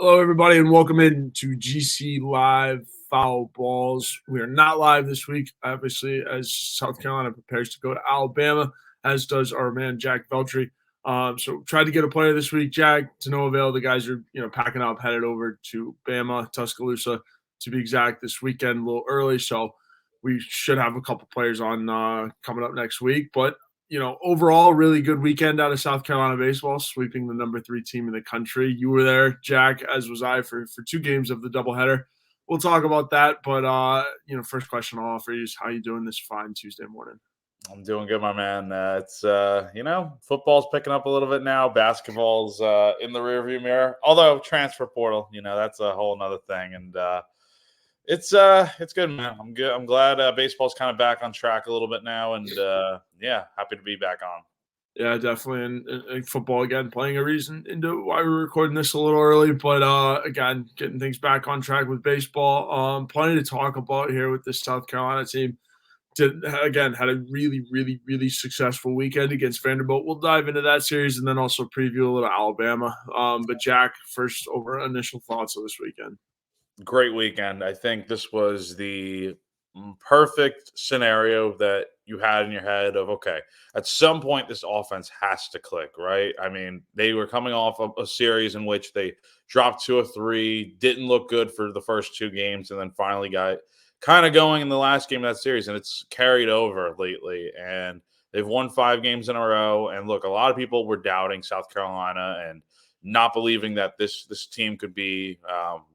Hello, everybody, and welcome in to GC Live Fowl Balls. We are not live this week, obviously, as South Carolina prepares to go to Alabama, as does our man Jack Veltri. So tried to get a player this week, Jack, to no avail. The guys are, packing up, headed over to Bama, Tuscaloosa, to be exact, this weekend, a little early. So we should have a couple players on coming up next week. But overall, really good weekend out of South Carolina baseball, sweeping the number 3 team in the country. You were there, Jack, as was I, for 2 games of the doubleheader. We'll talk about that, but first question I'll offer you is how you doing this fine Tuesday morning? I'm doing good, my man. It's football's picking up a little bit now. Basketball's in the rearview mirror. Although transfer portal, that's a whole nother thing. And it's good, man. I'm good. I'm glad baseball's kind of back on track a little bit now, and happy to be back on. Yeah, definitely. And football, again, playing a reason into why we're recording this a little early. But, again, getting things back on track with baseball. Plenty to talk about here with this South Carolina team. Had a really, really, really successful weekend against Vanderbilt. We'll dive into that series and then also preview a little Alabama. But, Jack, first, over initial thoughts of this weekend. Great weekend. I think this was the perfect scenario that you had in your head of, okay, at some point this offense has to click, right? I mean, they were coming off of a series in which they dropped 2 or 3, didn't look good for the first 2 games, and then finally got kind of going in the last game of that series, and it's carried over lately, and they've won 5 games in a row. And look, a lot of people were doubting South Carolina and not believing that this team could be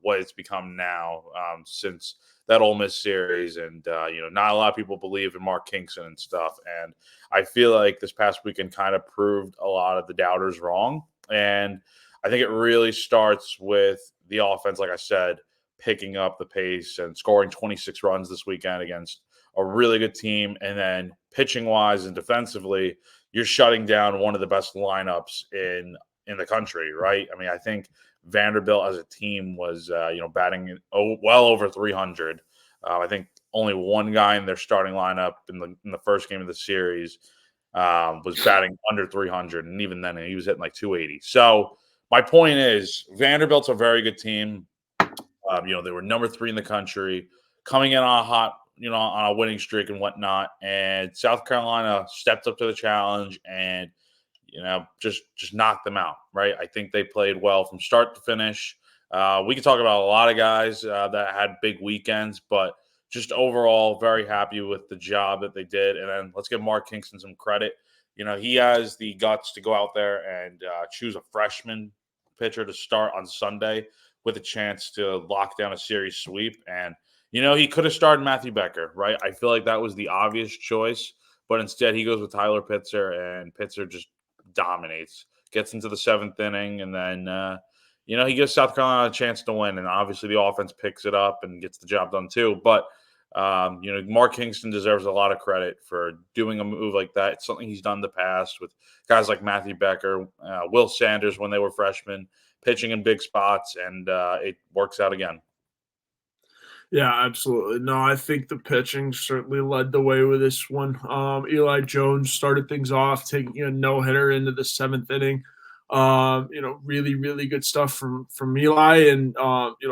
what it's become now since that Ole Miss series. And, not a lot of people believe in Mark Kingston and stuff. And I feel like this past weekend kind of proved a lot of the doubters wrong. And I think it really starts with the offense, like I said, picking up the pace and scoring 26 runs this weekend against a really good team. And then pitching-wise and defensively, you're shutting down one of the best lineups in the country, right? I mean, I think Vanderbilt as a team was, batting well over 300. I think only one guy in their starting lineup in the first game of the series was batting under 300, and even then he was hitting like 280. So my point is, Vanderbilt's a very good team. They were number 3 in the country, coming in on a hot, on a winning streak and whatnot. And South Carolina stepped up to the challenge and just knocked them out, right? I think they played well from start to finish. We can talk about a lot of guys that had big weekends, but just overall very happy with the job that they did. And then let's give Mark Kingston some credit. He has the guts to go out there and choose a freshman pitcher to start on Sunday with a chance to lock down a series sweep. And, he could have started Matthew Becker, right? I feel like that was the obvious choice, but instead he goes with Tyler Pitzer, and Pitzer just dominates, gets into the 7th inning, and then he gives South Carolina a chance to win. And obviously the offense picks it up and gets the job done too. But Mark Kingston deserves a lot of credit for doing a move like that. It's something he's done in the past with guys like Matthew Becker, Will Sanders when they were freshmen, pitching in big spots, and it works out again. Yeah, absolutely. No, I think the pitching certainly led the way with this one. Eli Jones started things off, taking a no-hitter into the 7th inning. Really, really good stuff from Eli, and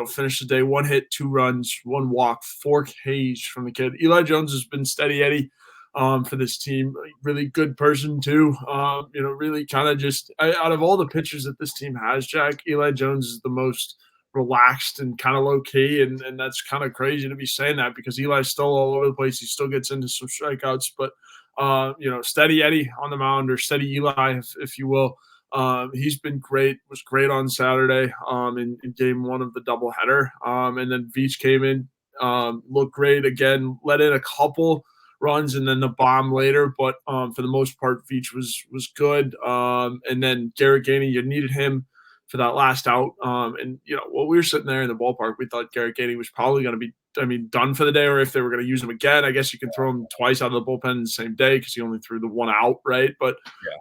finished the day 1 hit, 2 runs, 1 walk, 4 Ks from the kid. Eli Jones has been steady Eddie for this team. Really good person too. Really kind of just out of all the pitchers that this team has, Jack, Eli Jones is the most relaxed and kind of low key, and that's kind of crazy to be saying that because Eli's still all over the place. He still gets into some strikeouts, but steady Eddie on the mound, or steady Eli, if you will. He's been great. Was great on Saturday in game 1 of the doubleheader. And then Veach came in, looked great again, let in a couple runs and then the bomb later, but for the most part, Veach was good. And then Garrett Gainey, you needed him for that last out. And while we were sitting there in the ballpark, we thought Garrett Gainey was probably going to be, done for the day, or if they were going to use him again. I guess you can throw him twice out of the bullpen in the same day because he only threw the 1 out, right? But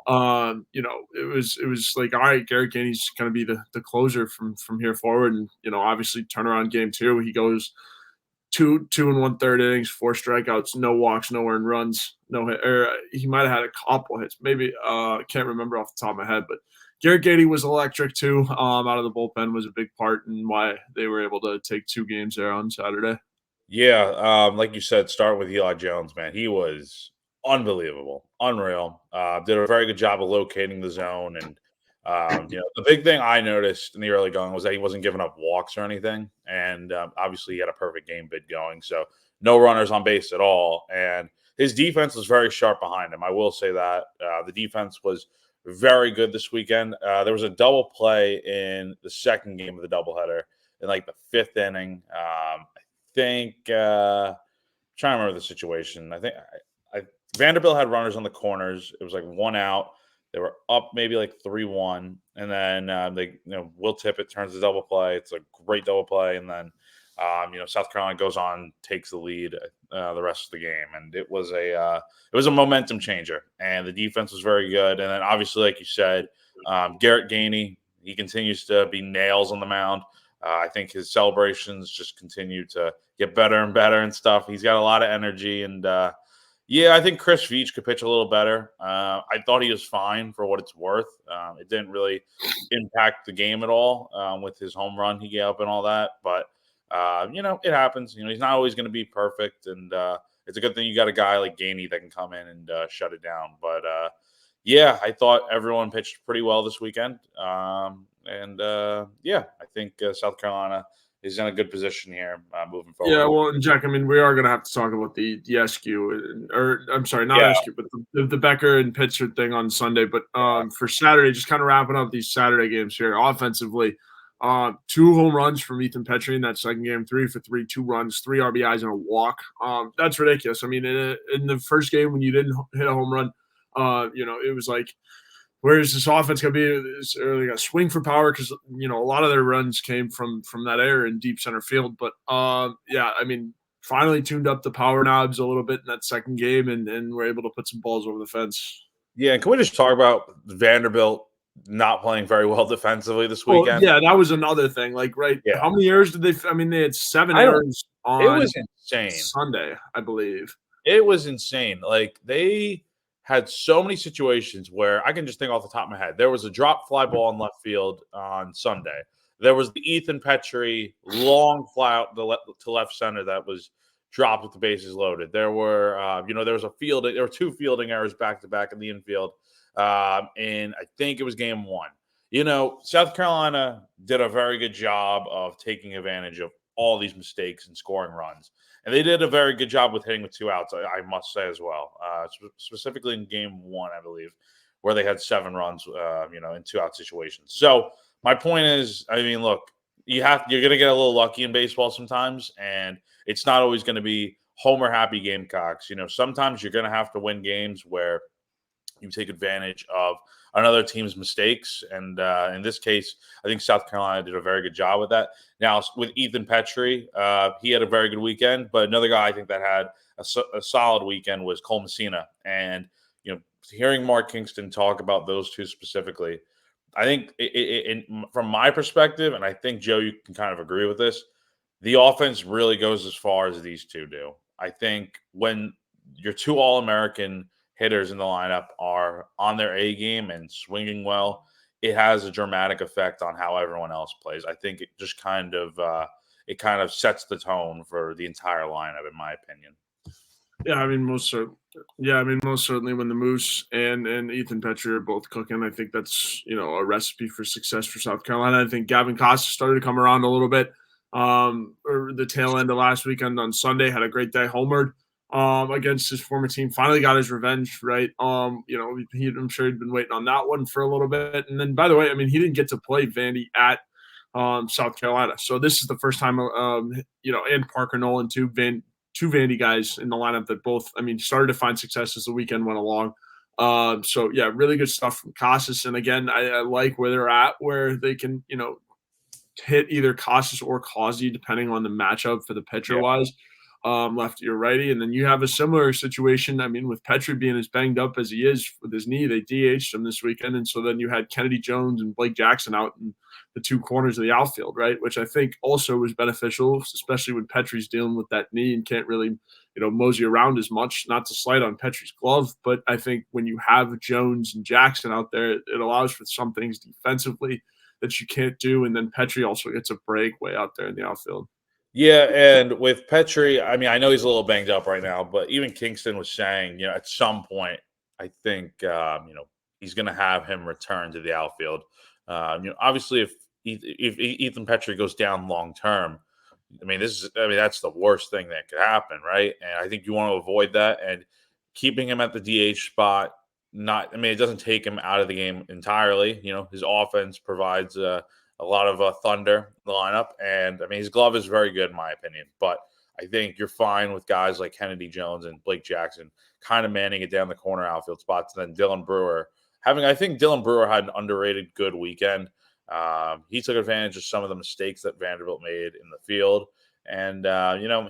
it was like, all right, Garrett Gainey's going to be the closer from here forward, and obviously turnaround game 2, he goes 2 1/3 innings, 4 strikeouts, no walks, no earned runs, no hit. Or he might have had a couple hits, maybe. Can't remember off the top of my head, but Garrett Gady was electric too. Out of the bullpen was a big part in why they were able to take 2 games there on Saturday. Yeah, like you said, start with Eli Jones, man. He was unbelievable, unreal. Did a very good job of locating the zone, and the big thing I noticed in the early going was that he wasn't giving up walks or anything, and obviously he had a perfect game bid going, so no runners on base at all, and his defense was very sharp behind him. I will say that the defense was very good this weekend. There was a double play in the second game of the doubleheader in like the fifth inning. Think trying to remember the situation. I think Vanderbilt had runners on the corners. It was like one out. They were up maybe like 3-1, and then Will Tippett turns the double play. It's a great double play, and then South Carolina goes on, takes the lead the rest of the game, and it was a momentum changer. And the defense was very good, and then obviously, like you said, Garrett Gainey, he continues to be nails on the mound. I think his celebrations just continue to get better and better and stuff. He's got a lot of energy, and I think Chris Veach could pitch a little better. I thought he was fine for what it's worth. It didn't really impact the game at all with his home run he gave up and all that, but it happens. He's not always going to be perfect, and it's a good thing you got a guy like Gainey that can come in and shut it down. But I thought everyone pitched pretty well this weekend. I think South Carolina is in a good position here moving forward. Yeah, well, and Jack, I mean, we are going to have to talk about the SQ, or I'm sorry, not Yeah. SQ, but the Becker and Pitzer thing on Sunday. But for Saturday, just kind of wrapping up these Saturday games here, offensively, 2 home runs from Ethan Petry in that second game, 3 for 3, 2 runs, 3 RBIs, and a walk. That's ridiculous. I mean, in the first game when you didn't hit a home run, it was like, where's this offense going to be? They got swing for power because a lot of their runs came from that air in deep center field. But I mean, finally tuned up the power knobs a little bit in that second game, and we're able to put some balls over the fence. Yeah, and can we just talk about Vanderbilt not playing very well defensively this Well, weekend? yeah, that was another thing. Like, right, Yeah. how many errors did they? I mean, they had 7 I don't- errors It on was insane. Sunday, I believe. It was insane. Like they had so many situations where I can just think off the top of my head. There was a drop fly ball in left field on Sunday. There was the Ethan Petry long fly out to left center that was dropped with the bases loaded. There were, there was there were 2 fielding errors back to back in the infield, and I think it was game 1. South Carolina did a very good job of taking advantage of all these mistakes and scoring runs. And they did a very good job with hitting with 2 outs, I must say as well. Specifically in game 1, I believe, where they had 7 runs, in 2-out situations. So my point is, I mean, look, you're going to get a little lucky in baseball sometimes, and it's not always going to be homer happy Gamecocks. Sometimes you're going to have to win games where you take advantage of another team's mistakes. And in this case, I think South Carolina did a very good job with that. Now, with Ethan Petry, he had a very good weekend. But another guy I think that had a solid weekend was Cole Messina. And, hearing Mark Kingston talk about those 2 specifically, I think from my perspective, and I think, Joe, you can kind of agree with this, the offense really goes as far as these 2 do. I think when your 2 All-American hitters in the lineup are on their A game and swinging well, it has a dramatic effect on how everyone else plays. I think it just kind of sets the tone for the entire lineup, in my opinion. Yeah, I mean, most certainly when the Moose and Ethan Petry are both cooking, I think that's, a recipe for success for South Carolina. I think Gavin Costa started to come around a little bit or the tail end of last weekend on Sunday, had a great day, homered against his former team, finally got his revenge, right? I'm sure he'd been waiting on that one for a little bit. And then, by the way, I mean, he didn't get to play Vandy at South Carolina. So this is the first time, and Parker Nolan, two Vandy guys in the lineup that both, started to find success as the weekend went along. Really good stuff from Casas. And again, I like where they're at, where they can, hit either Casas or Causey, depending on the matchup for the pitcher wise, lefty or righty. And then you have a similar situation. With Petry being as banged up as he is with his knee, they DH'd him this weekend. And so then you had Kennedy Jones and Blake Jackson out in the 2 corners of the outfield, right? Which I think also was beneficial, especially when Petry's dealing with that knee and can't really mosey around as much. Not to slight on Petri's glove, but I think when you have Jones and Jackson out there, it allows for some things defensively that you can't do. And then Petri also gets a break way out there in the outfield. Yeah, and with Petri, I mean, I know he's a little banged up right now, but even Kingston was saying, at some point, I think, he's going to have him return to the outfield. Obviously, if Ethan Petri goes down long term, that's the worst thing that could happen, right? And I think you want to avoid that. And keeping him at the DH spot, it doesn't take him out of the game entirely. His offense provides a lot of thunder in the lineup. And his glove is very good, in my opinion. But I think you're fine with guys like Kennedy Jones and Blake Jackson kind of manning it down the corner outfield spots. And then Dylan Brewer I think Dylan Brewer had an underrated good weekend. He took advantage of some of the mistakes that Vanderbilt made in the field. And,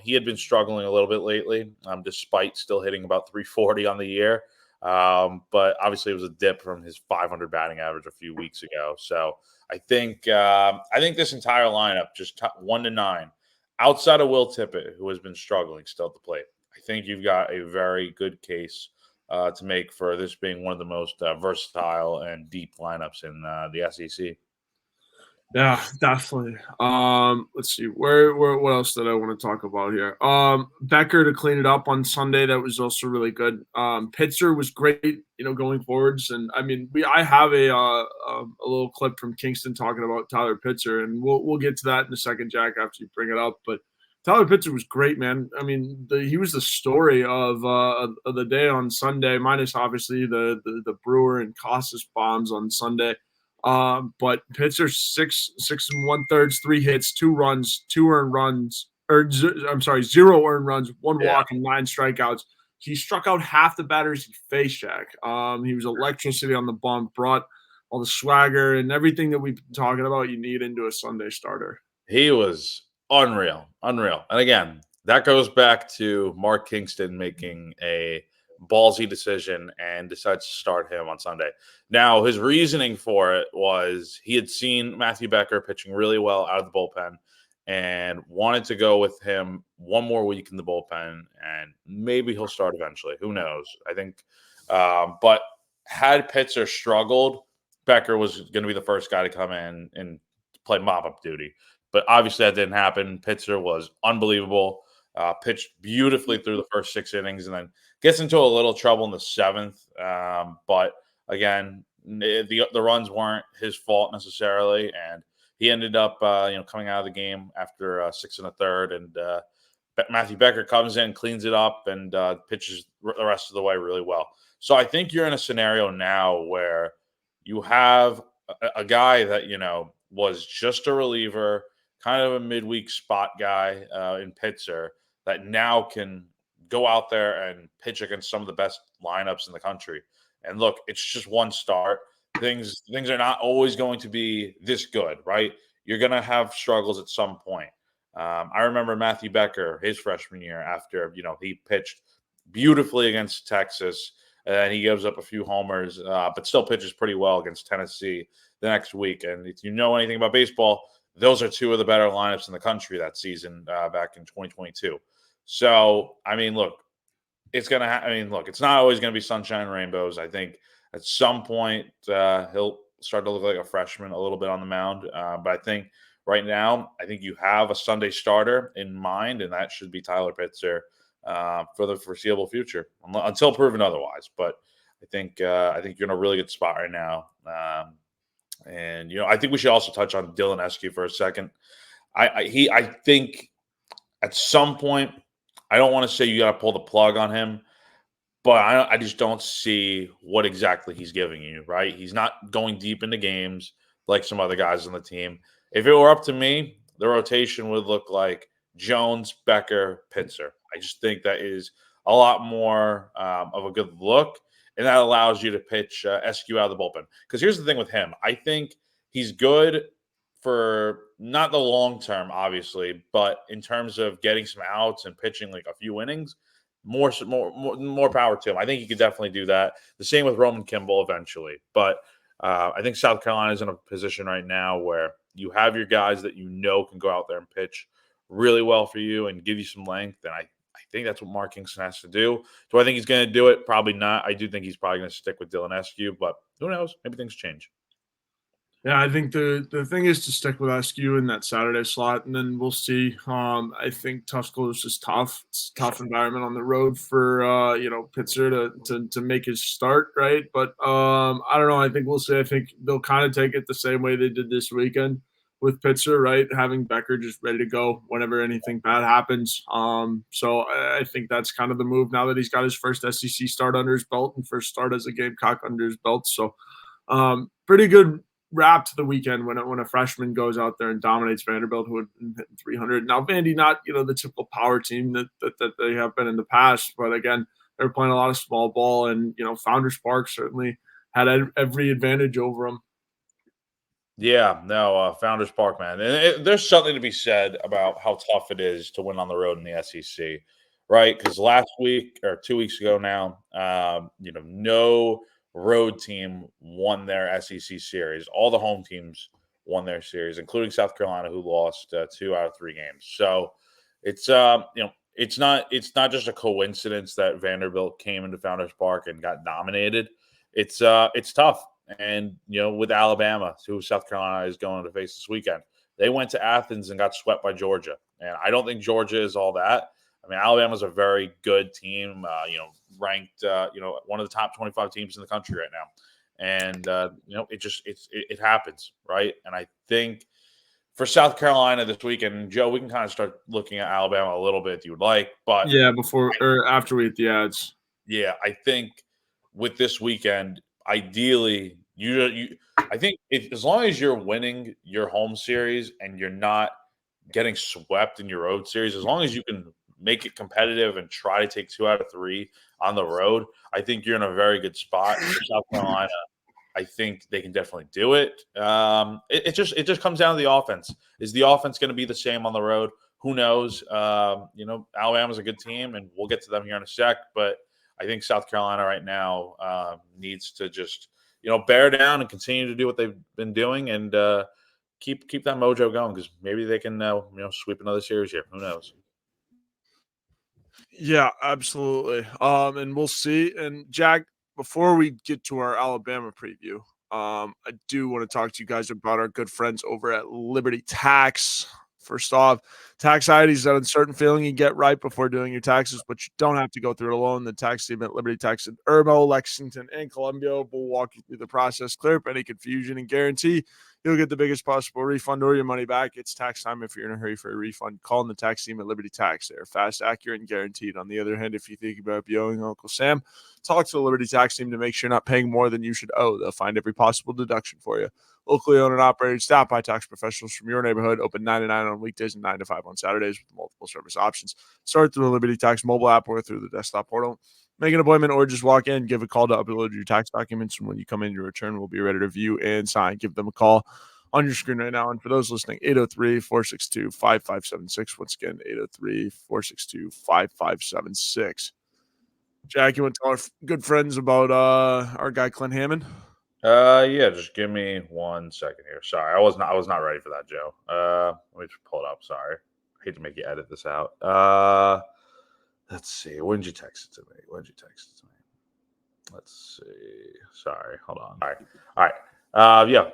he had been struggling a little bit lately, despite still hitting about 340 on the year. But obviously it was a dip from his 500 batting average a few weeks ago. So I think this entire lineup, just 1 to 9, outside of Will Tippett, who has been struggling still at the plate, I think you've got a very good case to make for this being one of the most versatile and deep lineups in the SEC. Yeah, definitely. Let's see. Where what else did I want to talk about here? Becker to clean it up on Sunday. That was also really good. Pitzer was great, going forwards. And I have a little clip from Kingston talking about Tyler Pitzer, and we'll get to that in a second, Jack, after you bring it up. But Tyler Pitzer was great, man. He was the story of the day on Sunday, minus obviously the Brewer and Costas bombs on Sunday. But Pitzer 6 6 1/3, 3 hits, 2 runs, 2 earned runs, I'm sorry, 0 earned runs, 1 walk, and 9 strikeouts. He struck out half the batters he faced, Jack. He was electricity on the bump, brought all the swagger and everything that we've been talking about you need into a Sunday starter. He was unreal. And again, that goes back to Mark Kingston making a ballsy decision and decides to start him on Sunday. Now, his reasoning for it was he had seen Matthew Becker pitching really well out of the bullpen and wanted to go with him one more week in the bullpen, and maybe he'll start eventually. Who knows? I think, but had Pitzer struggled, Becker was going to be the first guy to come in and play mop-up duty. But obviously that didn't happen. Pitzer was unbelievable. Pitched beautifully through the first 6 innings, and then gets into a little trouble in the 7th. But again, the runs weren't his fault necessarily, and he ended up coming out of the game after 6 1/3. And Matthew Becker comes in, cleans it up, and pitches the rest of the way really well. So I think you're in a scenario now where you have a guy that was just a reliever, kind of a midweek spot guy in Pitzer, that now can go out there and pitch against some of the best lineups in the country. And look, it's just one start. Things are not always going to be this good, right? You're going to have struggles at some point. I remember Matthew Becker, his freshman year, after he pitched beautifully against Texas, and he gives up a few homers, but still pitches pretty well against Tennessee the next week. And if you know anything about baseball, those are 2 of the better lineups in the country that season back in 2022. So, look, it's going to look, it's not always going to be sunshine and rainbows. I think at some point he'll start to look like a freshman a little bit on the mound. But I think right now, I think you have a Sunday starter in mind, and that should be Tyler Pitzer for the foreseeable future until proven otherwise. But I think you're in a really good spot right now. And I think we should also touch on Dylan Eskew for a second. I think at some point, I don't want to say you got to pull the plug on him, but I just don't see what exactly he's giving you, right? He's not going deep into games like some other guys on the team. If it were up to me, the rotation would look like Jones, Becker, Pitzer. I just think that is a lot more of a good look, and that allows you to pitch Eskew out of the bullpen. Because here's the thing with him. I think he's good for not the long term, obviously, but in terms of getting some outs and pitching like a few innings, more power to him. I think he could definitely do that. The same with Roman Kimball eventually. But I think South Carolina is in a position right now where you have your guys that can go out there and pitch really well for you and give you some length. And I think that's what Mark Kingston has to do. Do I think he's going to do it? Probably not. I do think he's probably going to stick with Dylan Eskew, but who knows? Maybe things change. Yeah, I think the thing is to stick with SQ in that Saturday slot, and then we'll see. I think Tuscaloosa is tough. It's a tough environment on the road for Pitzer to make his start, right? But I don't know. I think we'll see. I think they'll kind of take it the same way they did this weekend with Pitzer, right? Having Becker just ready to go whenever anything bad happens. So I think that's kind of the move now that he's got his first SEC start under his belt and first start as a Gamecock under his belt. So pretty good wrap to the weekend when a freshman goes out there and dominates Vanderbilt, who had been hitting 300. Now, Vandy, not the typical power team that they have been in the past, but again, they're playing a lot of small ball, and Founders Park certainly had every advantage over them. Yeah, no, Founders Park, man. And there's something to be said about how tough it is to win on the road in the SEC, right? Because last week or 2 weeks ago now, no road team won their SEC series. All the home teams won their series, including South Carolina, who lost 2 out of 3 games. So it's it's not just a coincidence that Vanderbilt came into Founders Park and got dominated. It's tough. And with Alabama, who South Carolina is going to face this weekend, they went to Athens and got swept by Georgia. And I don't think Georgia is all that. I mean, Alabama's a very good team, ranked, one of the top 25 teams in the country right now. And, it happens, right? And I think for South Carolina this weekend, Joe, we can kind of start looking at Alabama a little bit if you would like. But yeah, before or after we hit the ads. Yeah, I think with this weekend, ideally, I think as long as you're winning your home series and you're not getting swept in your road series, as long as you can make it competitive and try to take 2 out of 3 on the road, I think you're in a very good spot. For South Carolina, I think they can definitely do it. It just comes down to the offense. Is the offense going to be the same on the road? Who knows? Alabama's a good team, and we'll get to them here in a sec. But I think South Carolina right now needs to just bear down and continue to do what they've been doing and keep that mojo going, because maybe they can sweep another series here. Who knows? Yeah, absolutely. And we'll see. And Jack, before we get to our Alabama preview, I do want to talk to you guys about our good friends over at Liberty Tax. First off, tax ID is that uncertain feeling you get right before doing your taxes, but you don't have to go through it alone. The tax team at Liberty Tax in Irmo, Lexington, and Columbia will walk you through the process, clear up any confusion, and guarantee you'll get the biggest possible refund or your money back. It's tax time. If you're in a hurry for a refund, call in the tax team at Liberty Tax. They're fast, accurate, and guaranteed. On the other hand, if you think about owing Uncle Sam, talk to the Liberty Tax team to make sure you're not paying more than you should owe. They'll find every possible deduction for you. Locally owned and operated, staffed by tax professionals from your neighborhood, open 9 to 9 on weekdays and 9 to 5 on Saturdays with multiple service options. Start through the Liberty Tax mobile app or through the desktop portal. Make an appointment or just walk in, give a call to upload your tax documents, and when you come in, your return will be ready to review and sign. Give them a call on your screen right now. And for those listening, 803-462-5576. Once again, 803-462-5576. Jack, you want to tell our good friends about our guy Clint Hammond? Yeah, just give me 1 second here. Sorry, I was not ready for that, Joe. Let me just pull it up. Sorry. I hate to make you edit this out. Let's see. When did you text it to me? Let's see. Sorry, hold on. All right.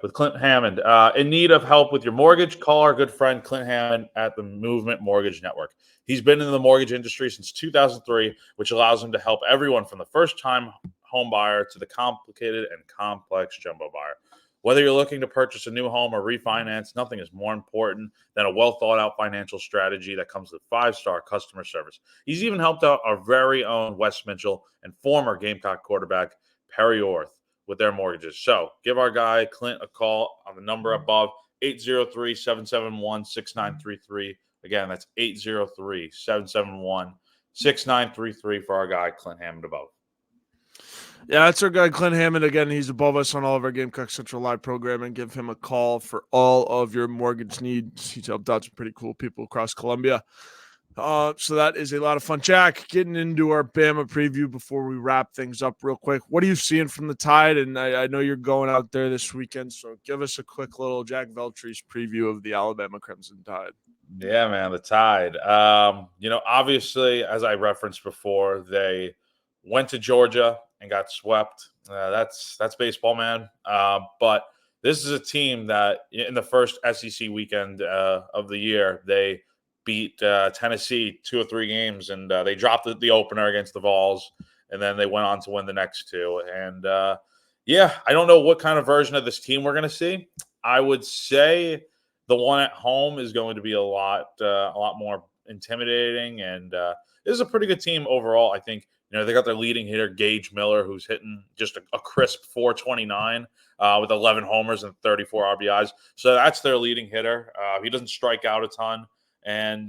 With Clint Hammond. In need of help with your mortgage, call our good friend Clint Hammond at the Movement Mortgage Network. He's been in the mortgage industry since 2003, which allows him to help everyone from the first-time home buyer to the complicated and complex jumbo buyer. Whether you're looking to purchase a new home or refinance, nothing is more important than a well-thought-out financial strategy that comes with 5-star customer service. He's even helped out our very own Wes Mitchell and former Gamecock quarterback Perry Orth with their mortgages. So give our guy Clint a call on the number above, 803-771-6933. Again, that's 803-771-6933 for our guy Clint Hammond above. Yeah, that's our guy, Clint Hammond. Again, he's above us on all of our Gamecock Central Live programming. Give him a call for all of your mortgage needs. He's helped out some pretty cool people across Columbia. So that is a lot of fun. Jack, getting into our Bama preview before we wrap things up real quick. What are you seeing from the Tide? And I know you're going out there this weekend, so give us a quick little Jack Veltri's preview of the Alabama Crimson Tide. Yeah, man, the Tide. Obviously, as I referenced before, they went to Georgia and got swept. That's baseball, man. But this is a team that in the first SEC weekend of the year, they beat Tennessee 2 or 3 games, and they dropped the opener against the Vols, and then they went on to win the next two. And yeah, I don't know what kind of version of this team we're going to see. I would say the one at home is going to be a lot more intimidating, and this is a pretty good team overall. I think they got their leading hitter Gage Miller, who's hitting just a crisp 429 with 11 homers and 34 RBIs. So that's their leading hitter. He doesn't strike out a ton, and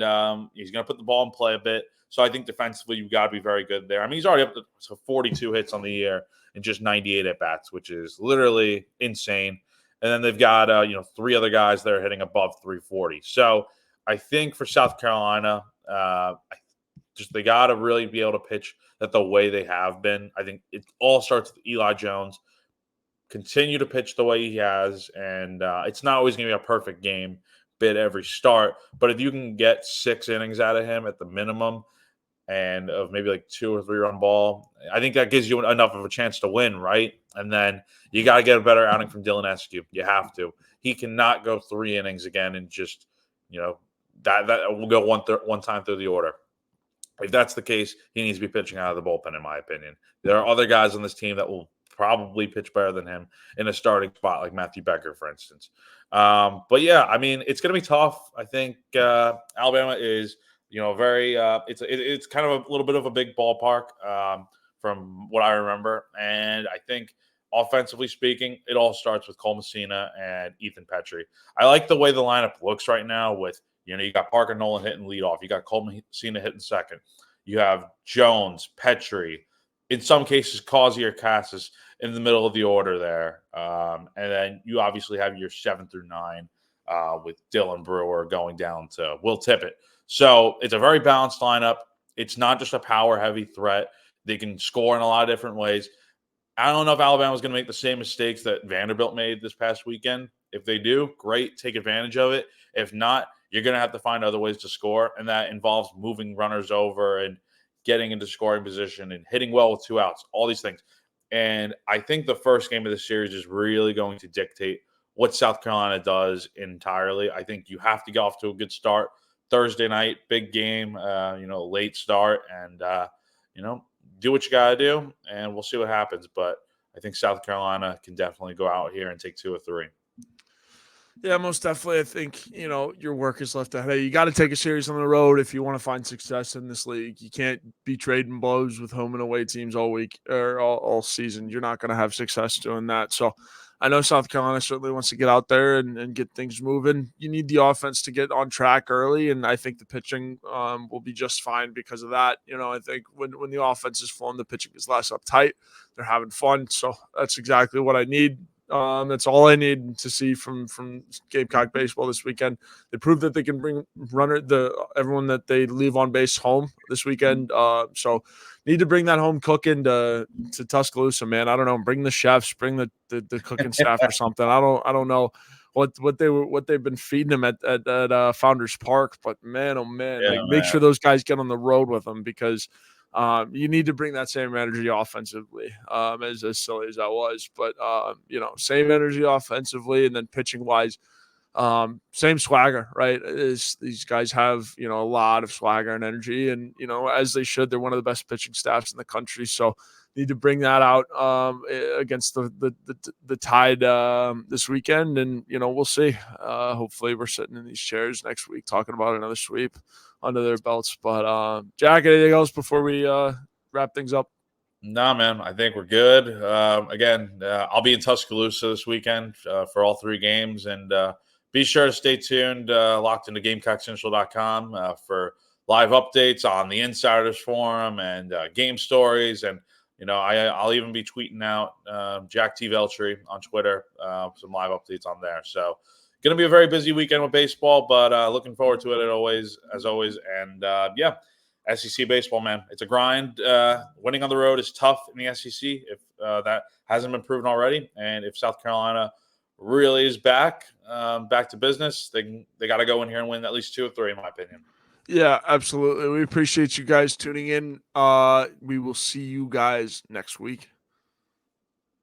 he's going to put the ball in play a bit. So I think defensively you've got to be very good there. I mean, he's already up to 42 hits on the year and just 98 at bats, which is literally insane. And then they've got 3 other guys that are hitting above 340. So I think for South Carolina, they got to really be able to pitch that the way they have been. I think it all starts with Eli Jones. Continue to pitch the way he has, and it's not always going to be a perfect game bid every start. But if you can get 6 innings out of him at the minimum, and of maybe like 2 or 3 run ball, I think that gives you enough of a chance to win, right? And then you got to get a better outing from Dylan Eskew. You have to. He cannot go 3 innings again and just, that will go one time through the order. If that's the case, he needs to be pitching out of the bullpen, in my opinion. There are other guys on this team that will probably pitch better than him in a starting spot, like Matthew Becker, for instance. But yeah, I mean, it's going to be tough. I think Alabama is, very. It's kind of a little bit of a big ballpark from what I remember, and I think offensively speaking, it all starts with Cole Messina and Ethan Petrie. I like the way the lineup looks right now with you got Parker Nolan hitting leadoff. You got Cole Messina hitting second. You have Jones, Petrie, in some cases, Causey or Cassis in the middle of the order there. And then you obviously have your 7 through 9 with Dylan Brewer going down to Will Tippett. So it's a very balanced lineup. It's not just a power-heavy threat. They can score in a lot of different ways. I don't know if Alabama's going to make the same mistakes that Vanderbilt made this past weekend. If they do, great, take advantage of it. If not, you're going to have to find other ways to score, and that involves moving runners over and getting into scoring position and hitting well with 2 outs, all these things. And I think the first game of the series is really going to dictate what South Carolina does entirely. I think you have to get off to a good start. Thursday night, big game, late start, and, do what you got to do, and we'll see what happens. But I think South Carolina can definitely go out here and take 2 or 3. Yeah, most definitely. I think, your work is left ahead. You got to take a series on the road if you want to find success in this league. You can't be trading blows with home and away teams all week or all season. You're not going to have success doing that. So I know South Carolina certainly wants to get out there and get things moving. You need the offense to get on track early, and I think the pitching will be just fine because of that. I think when the offense is flowing, the pitching is less uptight. They're having fun. So that's exactly what I need. That's all I need to see from Gamecock Baseball this weekend. They proved that they can bring everyone that they leave on base home this weekend. So need to bring that home cooking to Tuscaloosa, man. I don't know. Bring the chefs, bring the cooking staff or something. I don't know what they've been feeding them at Founders Park, but man, oh man, Yeah, like make man. sure those guys get on the road with them because you need to bring that same energy offensively, as silly as that was. But, same energy offensively and then pitching wise, same swagger, right? These guys have, a lot of swagger and energy and, as they should. They're one of the best pitching staffs in the country. So need to bring that out against the Tide this weekend. And, we'll see. Hopefully we're sitting in these chairs next week talking about another sweep under their belts. But Jack, anything else before we wrap things up? Nah, man, I think we're good. Again, I'll be in Tuscaloosa this weekend for all 3 games, and be sure to stay tuned, locked into GamecockCentral.com for live updates on the Insiders Forum and game stories. And I'll even be tweeting out Jack T. Veltri on Twitter, some live updates on there. So, going to be a very busy weekend with baseball, but looking forward to it as always. And yeah. SEC baseball, man, it's a grind. Winning on the road is tough in the SEC if that hasn't been proven already. And if South Carolina really is back, back to business. They got to go in here and win at least 2 or 3, in my opinion. Yeah, absolutely. We appreciate you guys tuning in. We will see you guys next week.